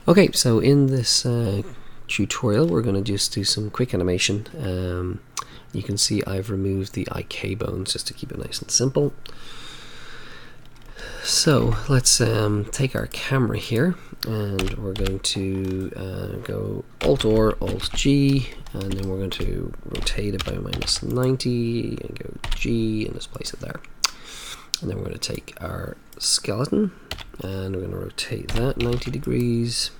Okay, so in this tutorial we're going to just do some quick animation. You can see I've removed the IK bones just to keep it nice and simple. So let's take our camera here, and we're going to go Alt-OR, Alt-G, and then we're going to rotate it by -90 and go G and just place it there. And then we're going to take our skeleton and we're going to rotate that 90 degrees.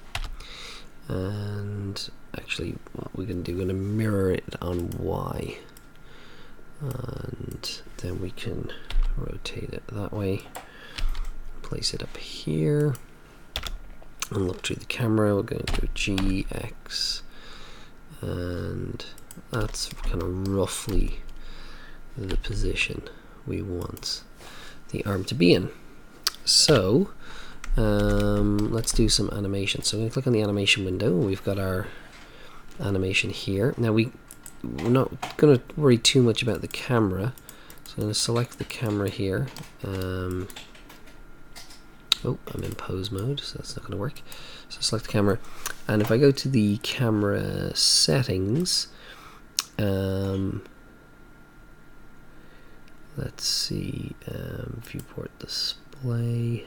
And actually what we're going to do, we're going to mirror it on Y. And then we can rotate it that way. Place it up here. And look through the camera. We're going to go G, X. And that's kind of roughly the position we want the arm to be in. So let's do some animation. So I'm going to click on the animation window. We've got our animation here. Now we're not going to worry too much about the camera. So I'm going to select the camera here. Oh, I'm in pose mode, so that's not going to work. So select the camera, and if I go to the camera settings, let's see, viewport display.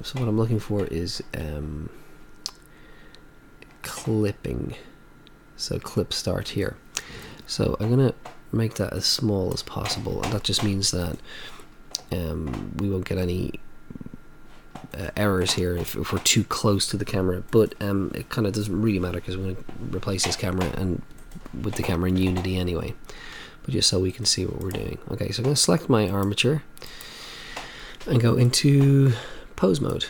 So what I'm looking for is clipping. So clip start here. So I'm gonna make that as small as possible, and that just means that we won't get any errors here if we're too close to the camera. But it kind of doesn't really matter because we're going to replace this camera and with the camera in Unity anyway. But just so we can see what we're doing. Okay, so I'm going to select my armature and go into pose mode,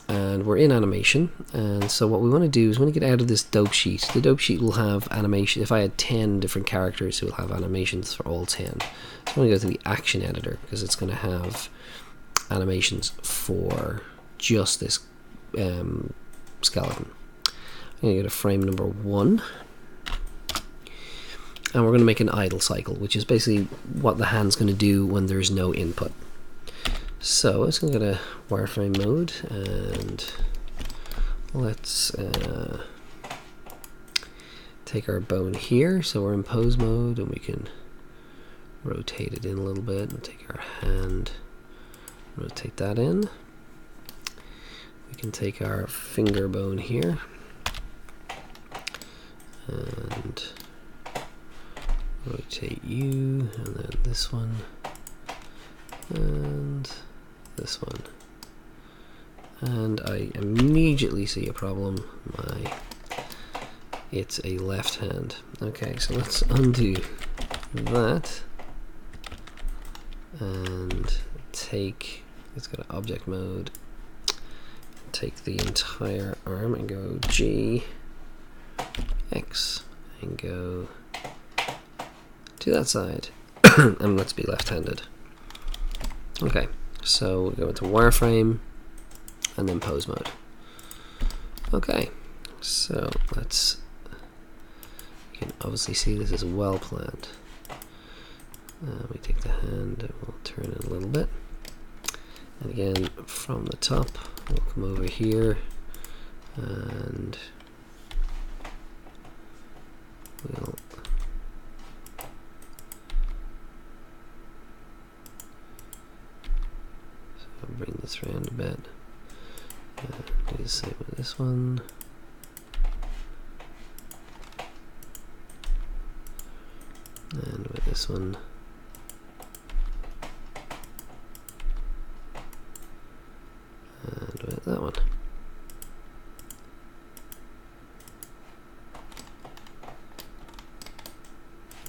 and we're in animation. And so what we want to do is, when we get out of this dope sheet, the dope sheet will have animation. If I had 10 different characters, it will have animations for all 10. So I'm going to go to the action editor because it's going to have animations for just this skeleton. I'm going to go to frame number 1. And we're going to make an idle cycle, which is basically what the hand's going to do when there's no input. So let's go to wireframe mode, and let's take our bone here. So we're in pose mode, and we can rotate it in a little bit, and take our hand, rotate that in. We can take our finger bone here, and rotate you, and then this one, and this one. And I immediately see a problem. It's a left hand. Okay, so let's undo that and take, let's go to object mode, take the entire arm and go G, X, and go to that side. And let's be left-handed. Okay, so we'll go into wireframe and then pose mode. Okay, so let's, you can obviously see this is well planned. We take the hand and we'll turn it a little bit. And again, from the top, we'll come over here and we'll bring this around a bit. Do the same with this one. And with this one. And with that one.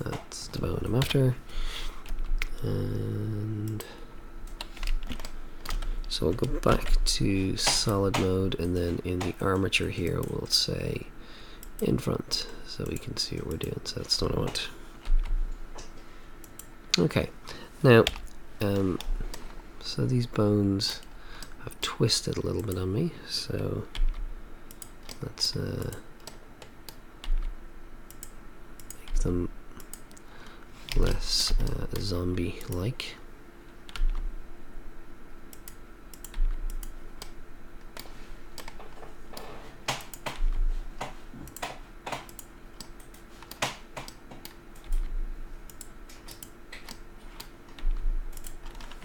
That's the bone I'm after. And so we'll go back to solid mode, and then in the armature here we'll say in front so we can see what we're doing. So that's what I want. Okay, now so these bones have twisted a little bit on me, so let's make them less zombie-like.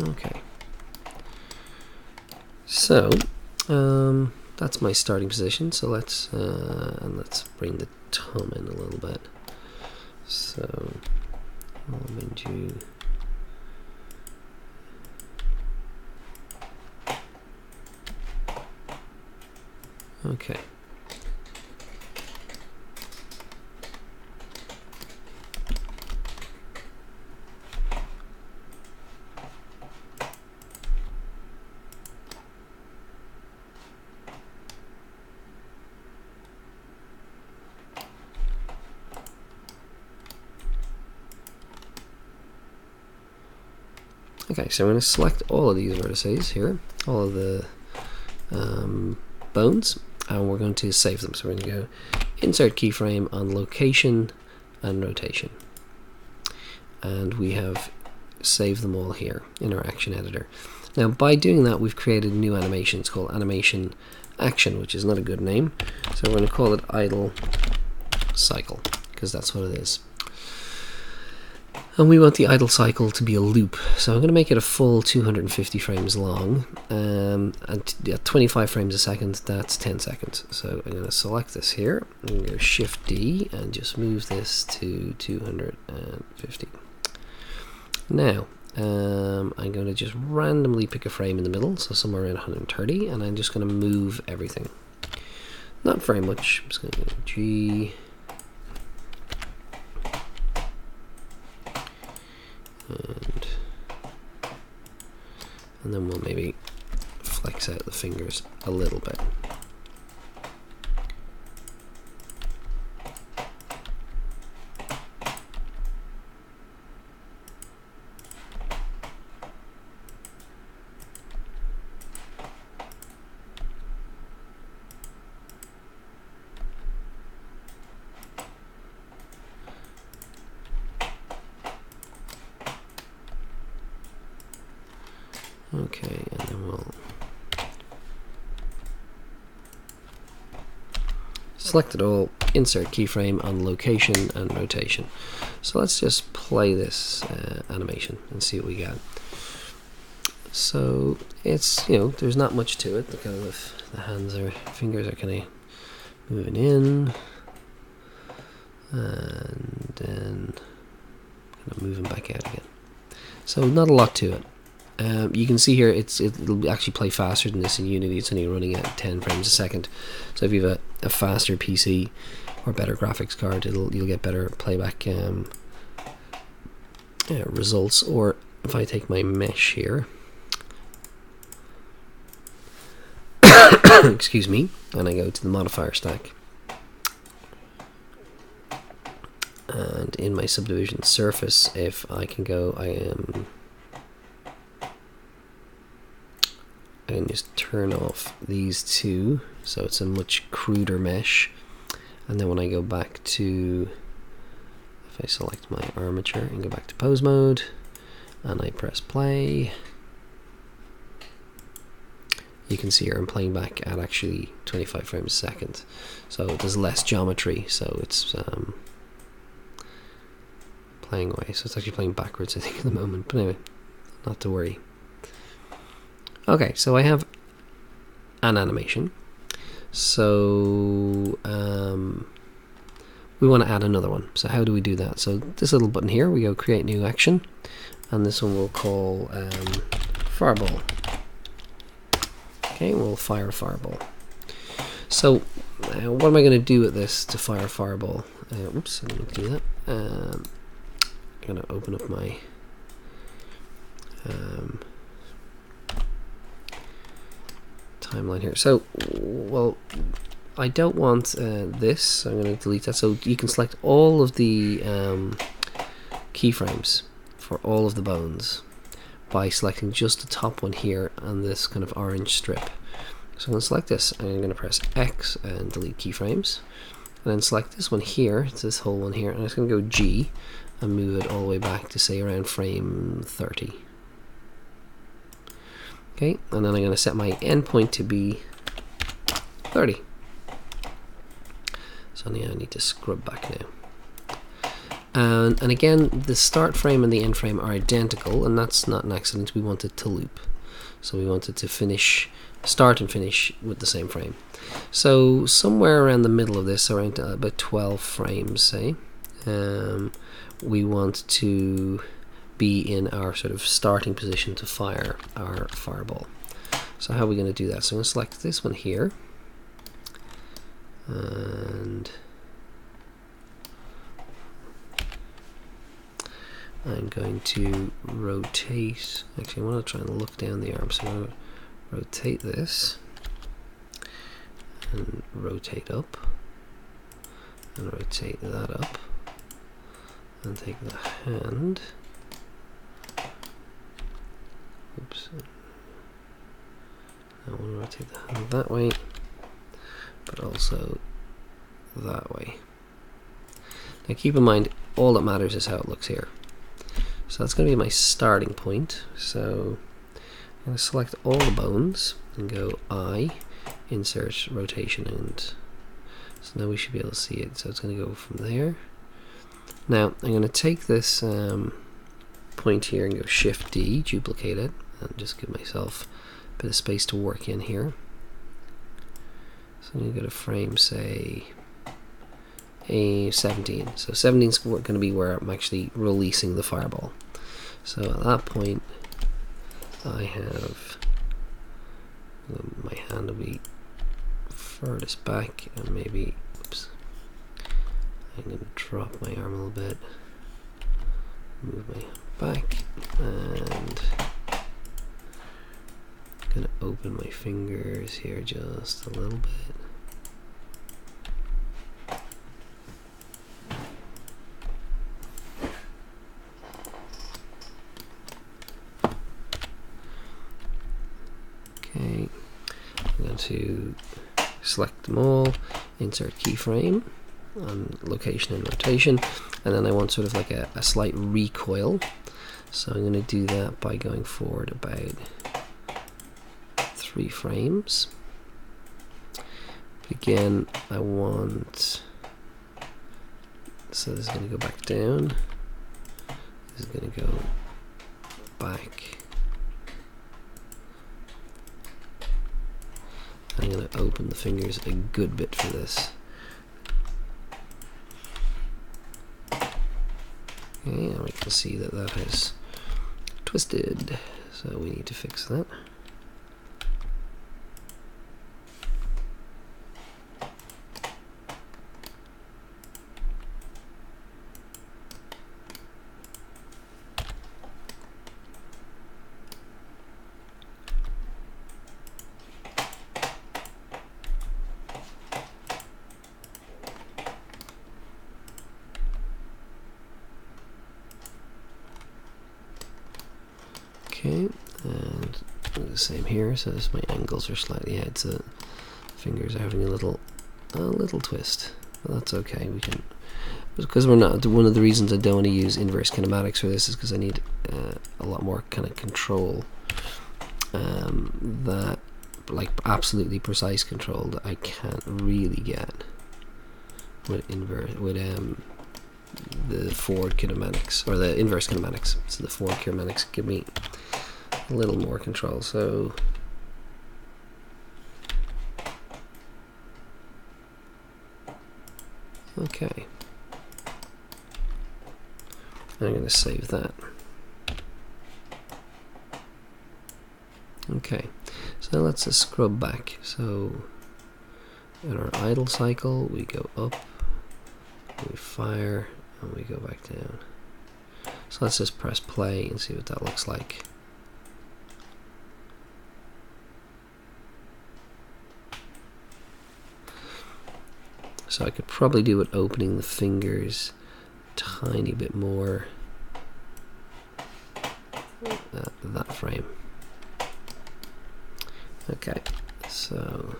Okay. So that's my starting position. So let's bring the tom in a little bit. So I'll mind you. Okay. Okay, so I'm going to select all of these vertices here, all of the bones, and we're going to save them. So we're going to go insert keyframe on location and rotation. And we have saved them all here in our action editor. Now by doing that, we've created a new animation. It's called animation action, which is not a good name. So we're going to call it idle cycle, because that's what it is. And we want the idle cycle to be a loop, so I'm going to make it a full 250 frames long, and at 25 frames a second, that's 10 seconds. So I'm going to select this here, I'm going to go Shift D and just move this to 250. Now I'm going to just randomly pick a frame in the middle, so somewhere around 130, and I'm just going to move everything. Not very much. I'm just going to go G. And then we'll maybe flex out the fingers a little bit. Okay, and then we'll select it all, insert keyframe on location and rotation. So let's just play this animation and see what we get. So it's, there's not much to it. The kind of fingers are kind of moving in and then kind of moving back out again. So not a lot to it. You can see here it'll actually play faster than this in Unity. It's only running at 10 frames a second. So if you have a faster PC or better graphics card, you'll get better playback results. Or if I take my mesh here, excuse me, and I go to the modifier stack, and in my subdivision surface, if I can go, I can just turn off these two, so it's a much cruder mesh. And then when I go back to, if I select my armature and go back to pose mode, and I press play, you can see here I'm playing back at actually 25 frames a second. So there's less geometry, so it's playing away. So it's actually playing backwards, I think, at the moment. But anyway, not to worry. Okay, so I have an animation. So we want to add another one. So how do we do that? So this little button here, we go create new action, and this one we'll call fireball. Okay, we'll fire a fireball. So what am I going to do with this to fire a fireball? Oops, I didn't do that. I'm going to open up my timeline here. So, well, I don't want this, so I'm going to delete that. So you can select all of the keyframes for all of the bones by selecting just the top one here on this kind of orange strip. So I'm going to select this, and I'm going to press X and delete keyframes, and then select this one here, it's this whole one here, and I'm just going to go G and move it all the way back to say around frame 30. Okay, and then I'm going to set my endpoint to be 30. So now I need to scrub back now. And again, the start frame and the end frame are identical, and that's not an accident. We want it to loop, so we want it to start and finish with the same frame. So somewhere around the middle of this, around about 12 frames, say, we want to be in our sort of starting position to fire our fireball. So how are we going to do that? So I'm going to select this one here, and I'm going to rotate. Actually, I want to try and look down the arm, so I'm going to rotate this and rotate up and rotate that up and take the hand. Oops. I want to rotate the hand that way, but also that way. Now keep in mind, all that matters is how it looks here. So that's going to be my starting point. So I'm going to select all the bones and go I, insert rotation, and so now we should be able to see it. So it's going to go from there. Now I'm going to take this point here and go Shift D, duplicate it, and just give myself a bit of space to work in here. So I'm going to go to frame, say, a 17. So 17 is going to be where I'm actually releasing the fireball. So at that point, I have my hand will be furthest back, and maybe, oops, I'm going to drop my arm a little bit, move my hand back, and I'm going to open my fingers here just a little bit. Okay, I'm going to select them all, insert keyframe on location and rotation, and then I want sort of like a slight recoil. So I'm going to do that by going forward about 3 frames. But again, I want, so this is going to go back down, this is going to go back. I'm going to open the fingers a good bit for this. Okay, and we can see that that has twisted, so we need to fix that. Okay, and the same here. So this, my angles are slightly out, so fingers are having a little twist, but that's okay. We can, because we're not. One of the reasons I don't want to use inverse kinematics for this is because I need a lot more kind of control, that like absolutely precise control that I can't really get with the forward kinematics or the inverse kinematics. So the forward kinematics give me a little more control. So okay, I'm going to save that. Okay, so let's just scrub back. So in our idle cycle, we go up, we fire, and we go back down. So let's just press play and see what that looks like. So I could probably do it opening the fingers a tiny bit more, that frame. Okay, so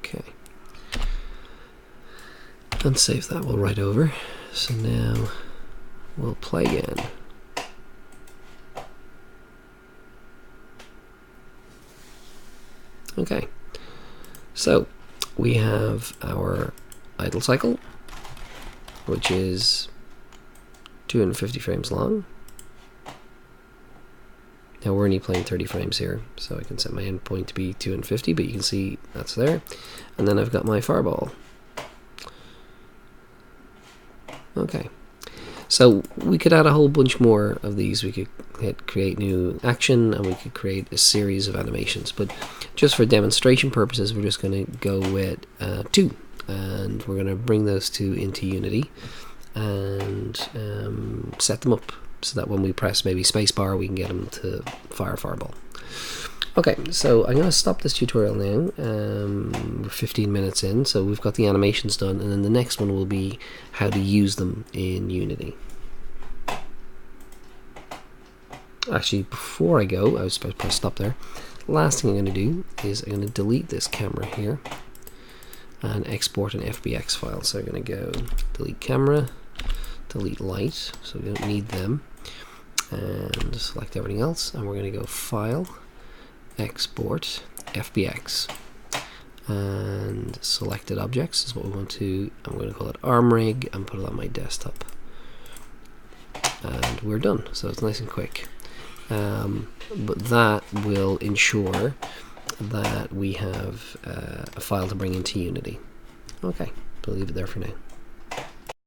Okay. And save that, we'll write over. So now we'll play again. Okay, so we have our idle cycle, which is 250 frames long. Now we're only playing 30 frames here, so I can set my endpoint to be 250, but you can see that's there. And then I've got my fireball. Okay, so we could add a whole bunch more of these. We could hit create new action, and we could create a series of animations, but just for demonstration purposes, we're just going to go with 2, and we're going to bring those 2 into Unity and set them up so that when we press maybe spacebar, we can get them to fire fireball. Okay, so I'm going to stop this tutorial now. We're 15 minutes in, so we've got the animations done, and then the next one will be how to use them in Unity. Actually, before I go, I was supposed to press stop there. Last thing I'm going to do is I'm going to delete this camera here and export an FBX file. So I'm going to go delete camera, delete light, so we don't need them, and select everything else, and we're going to go file, export FBX, and selected objects is what we want to. I'm going to call it arm rig and put it on my desktop, and we're done. So it's nice and quick, but that will ensure that we have a file to bring into Unity. Okay, I'll leave it there for now.